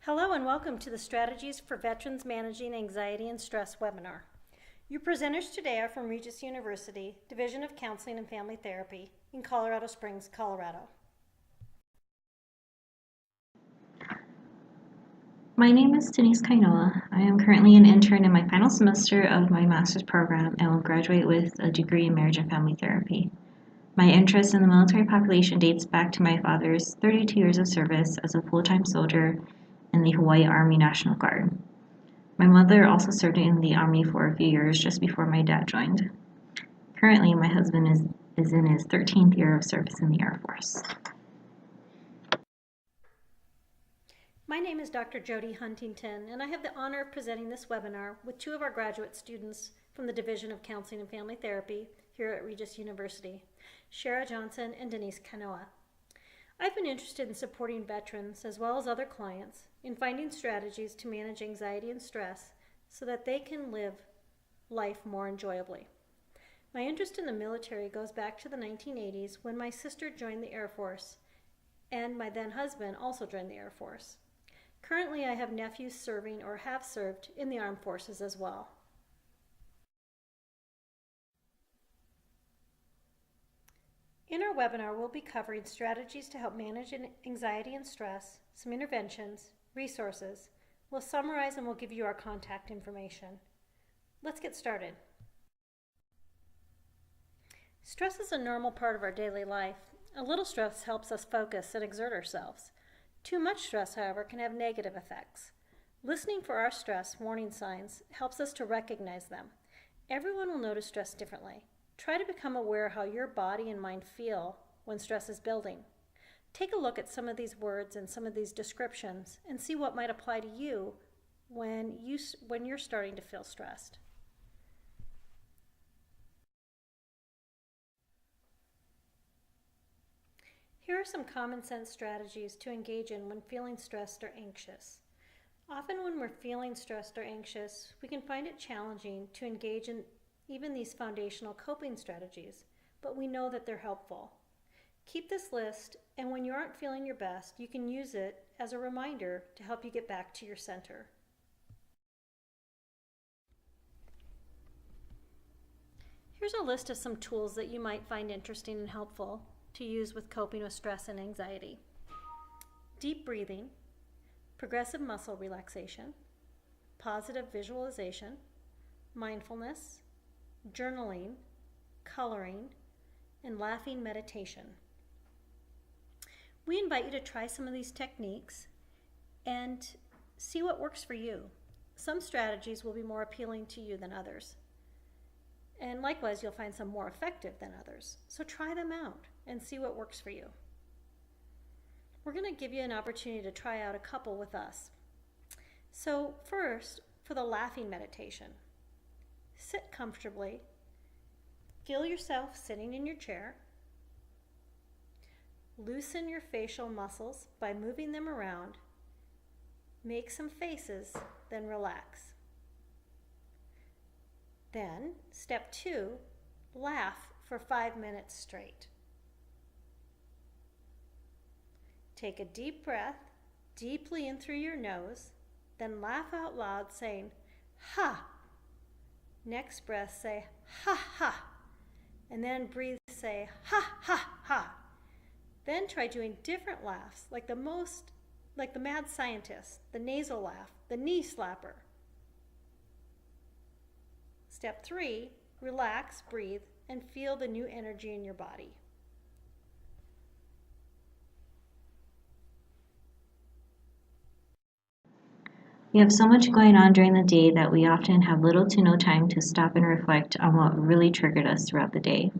Hello and welcome to the Strategies for Veterans Managing Anxiety and Stress webinar. Your presenters today are from Regis University, Division of Counseling and Family Therapy in Colorado Springs, Colorado. My name is Denise Kainoa. I am currently an intern in my final semester of my master's program and will graduate with a degree in marriage and family therapy. My interest in the military population dates back to my father's 32 years of service as a full-time soldier in the Hawaii Army National Guard. My mother also served in the Army for a few years just before my dad joined. Currently, my husband is in his 13th year of service in the Air Force. My name is Dr. Jody Huntington, and I have the honor of presenting this webinar with two of our graduate students from the Division of Counseling and Family Therapy here at Regis University, Shara Johnson and Denise Kainoa. I've been interested in supporting veterans as well as other clients in finding strategies to manage anxiety and stress so that they can live life more enjoyably. My interest in the military goes back to the 1980s when my sister joined the Air Force and my then husband also joined the Air Force. Currently, I have nephews serving or have served in the armed forces as well. In our webinar, we'll be covering strategies to help manage anxiety and stress, some interventions, resources. We'll summarize and we'll give you our contact information. Let's get started. Stress is a normal part of our daily life. A little stress helps us focus and exert ourselves. Too much stress, however, can have negative effects. Listening for our stress warning signs helps us to recognize them. Everyone will notice stress differently. Try to become aware how your body and mind feel when stress is building. Take a look at some of these words and some of these descriptions and see what might apply to you when you're starting to feel stressed. Here are some common sense strategies to engage in when feeling stressed or anxious. Often when we're feeling stressed or anxious, we can find it challenging to engage in even these foundational coping strategies, but we know that they're helpful. Keep this list, and when you aren't feeling your best, you can use it as a reminder to help you get back to your center. Here's a list of some tools that you might find interesting and helpful to use with coping with stress and anxiety. Deep breathing, progressive muscle relaxation, positive visualization, mindfulness, journaling, coloring, and laughing meditation. We invite you to try some of these techniques and see what works for you. Some strategies will be more appealing to you than others. And likewise, you'll find some more effective than others. So try them out and see what works for you. We're going to give you an opportunity to try out a couple with us. So first, for the laughing meditation, sit comfortably. Feel yourself sitting in your chair. Loosen your facial muscles by moving them around. Make some faces, then relax. Then, step 2, laugh for 5 minutes straight. Take a deep breath, deeply in through your nose, then laugh out loud saying, ha. Next breath, say, ha, ha. And then breathe, say, ha, ha, ha. Then try doing different laughs, like the mad scientist, the nasal laugh, the knee slapper. Step 3, relax, breathe, and feel the new energy in your body. We have so much going on during the day that we often have little to no time to stop and reflect on what really triggered us throughout the day.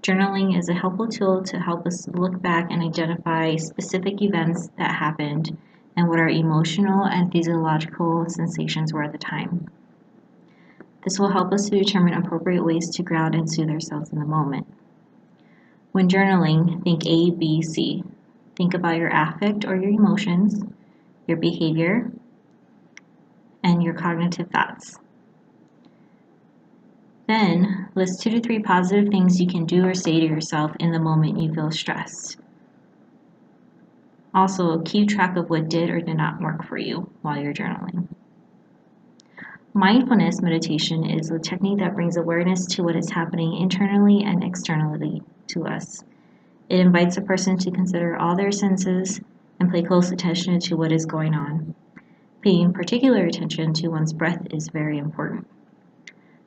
Journaling is a helpful tool to help us look back and identify specific events that happened and what our emotional and physiological sensations were at the time. This will help us to determine appropriate ways to ground and soothe ourselves in the moment. When journaling, think A, B, C. Think about your affect or your emotions, your behavior, and your cognitive thoughts. Then, list 2 to 3 positive things you can do or say to yourself in the moment you feel stressed. Also, keep track of what did or did not work for you while you're journaling. Mindfulness meditation is a technique that brings awareness to what is happening internally and externally to us. It invites a person to consider all their senses and pay close attention to what is going on. Paying particular attention to one's breath is very important.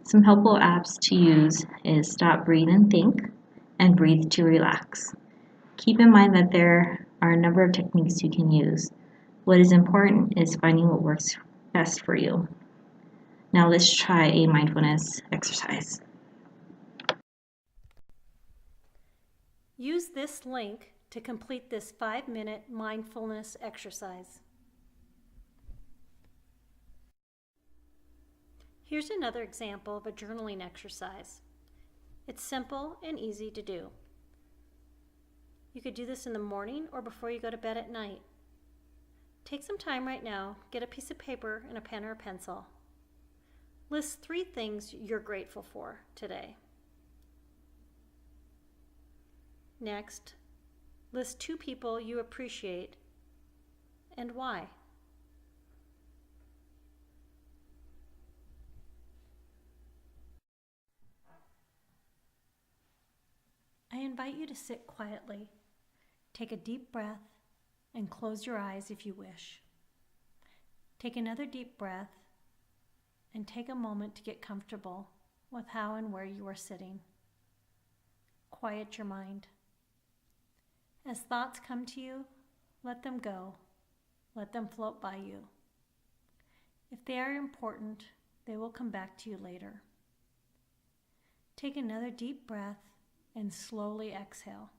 Some helpful apps to use is Stop, Breathe, and Think, and Breathe to Relax. Keep in mind that there are a number of techniques you can use. What is important is finding what works best for you. Now let's try a mindfulness exercise. Use this link to complete this 5-minute mindfulness exercise. Here's another example of a journaling exercise. It's simple and easy to do. You could do this in the morning or before you go to bed at night. Take some time right now, get a piece of paper and a pen or a pencil. List 3 things you're grateful for today. Next, list 2 people you appreciate and why. I invite you to sit quietly. Take a deep breath and close your eyes if you wish. Take another deep breath and take a moment to get comfortable with how and where you are sitting. Quiet your mind. As thoughts come to you, let them go. Let them float by you. If they are important, they will come back to you later. Take another deep breath and slowly exhale.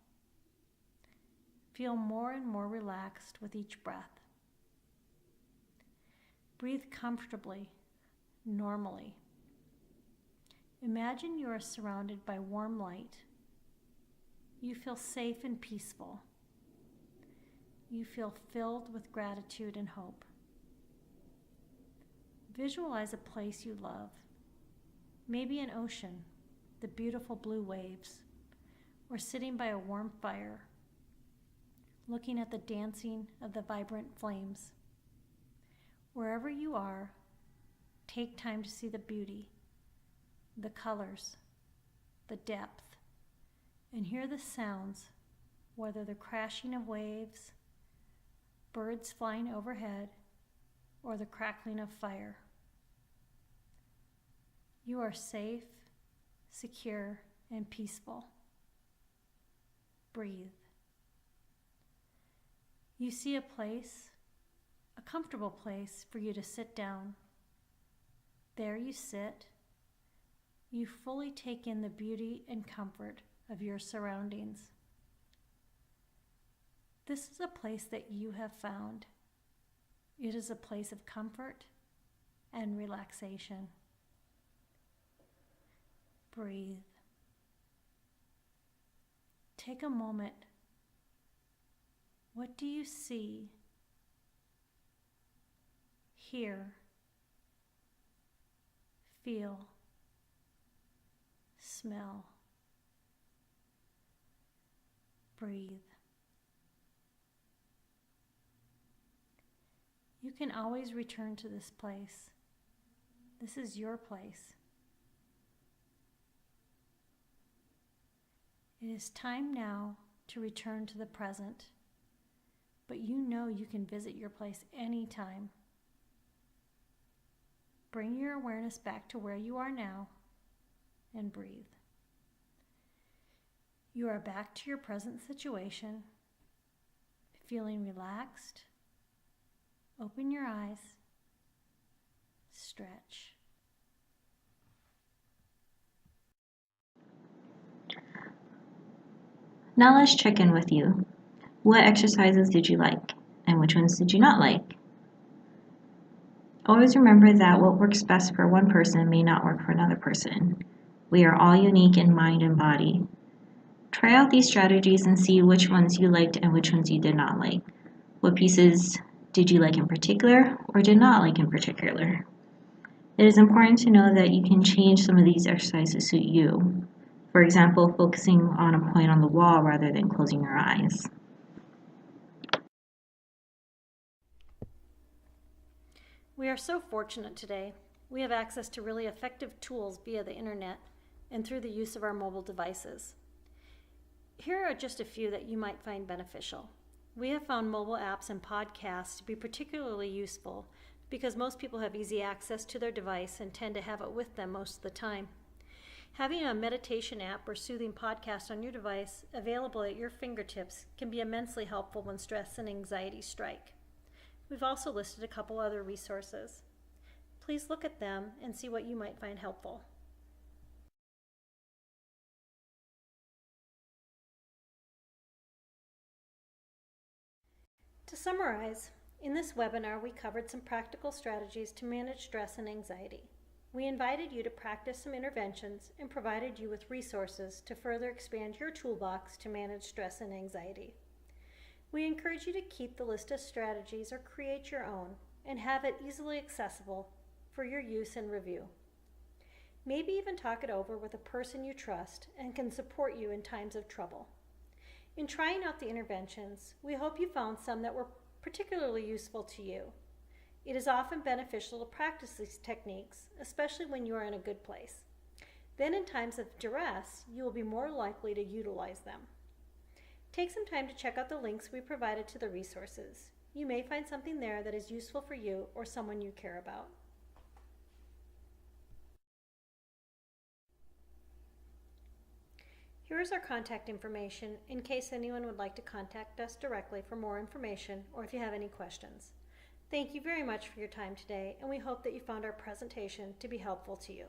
Feel more and more relaxed with each breath. Breathe comfortably, normally. Imagine you are surrounded by warm light. You feel safe and peaceful. You feel filled with gratitude and hope. Visualize a place you love, maybe an ocean, the beautiful blue waves, or sitting by a warm fire, looking at the dancing of the vibrant flames. Wherever you are, take time to see the beauty, the colors, the depth, and hear the sounds, whether the crashing of waves, birds flying overhead, or the crackling of fire. You are safe, secure, and peaceful. Breathe. You see a place, a comfortable place for you to sit down. There you sit. You fully take in the beauty and comfort of your surroundings. This is a place that you have found. It is a place of comfort and relaxation. Breathe. Take a moment. What do you see, hear, feel, smell? Breathe. You can always return to this place. This is your place. It is time now to return to the present, but you know you can visit your place anytime. Bring your awareness back to where you are now and breathe. You are back to your present situation, feeling relaxed. Open your eyes, stretch. Now let's check in with you. What exercises did you like, and which ones did you not like? Always remember that what works best for one person may not work for another person. We are all unique in mind and body. Try out these strategies and see which ones you liked and which ones you did not like. What pieces did you like in particular or did not like in particular? It is important to know that you can change some of these exercises to suit you. For example, focusing on a point on the wall rather than closing your eyes. We are so fortunate today. We have access to really effective tools via the internet and through the use of our mobile devices. Here are just a few that you might find beneficial. We have found mobile apps and podcasts to be particularly useful because most people have easy access to their device and tend to have it with them most of the time. Having a meditation app or soothing podcast on your device available at your fingertips can be immensely helpful when stress and anxiety strike. We've also listed a couple other resources. Please look at them and see what you might find helpful. To summarize, in this webinar we covered some practical strategies to manage stress and anxiety. We invited you to practice some interventions and provided you with resources to further expand your toolbox to manage stress and anxiety. We encourage you to keep the list of strategies or create your own and have it easily accessible for your use and review. Maybe even talk it over with a person you trust and can support you in times of trouble. In trying out the interventions, we hope you found some that were particularly useful to you. It is often beneficial to practice these techniques, especially when you are in a good place. Then in times of duress, you will be more likely to utilize them. Take some time to check out the links we provided to the resources. You may find something there that is useful for you or someone you care about. Here is our contact information in case anyone would like to contact us directly for more information or if you have any questions. Thank you very much for your time today, and we hope that you found our presentation to be helpful to you.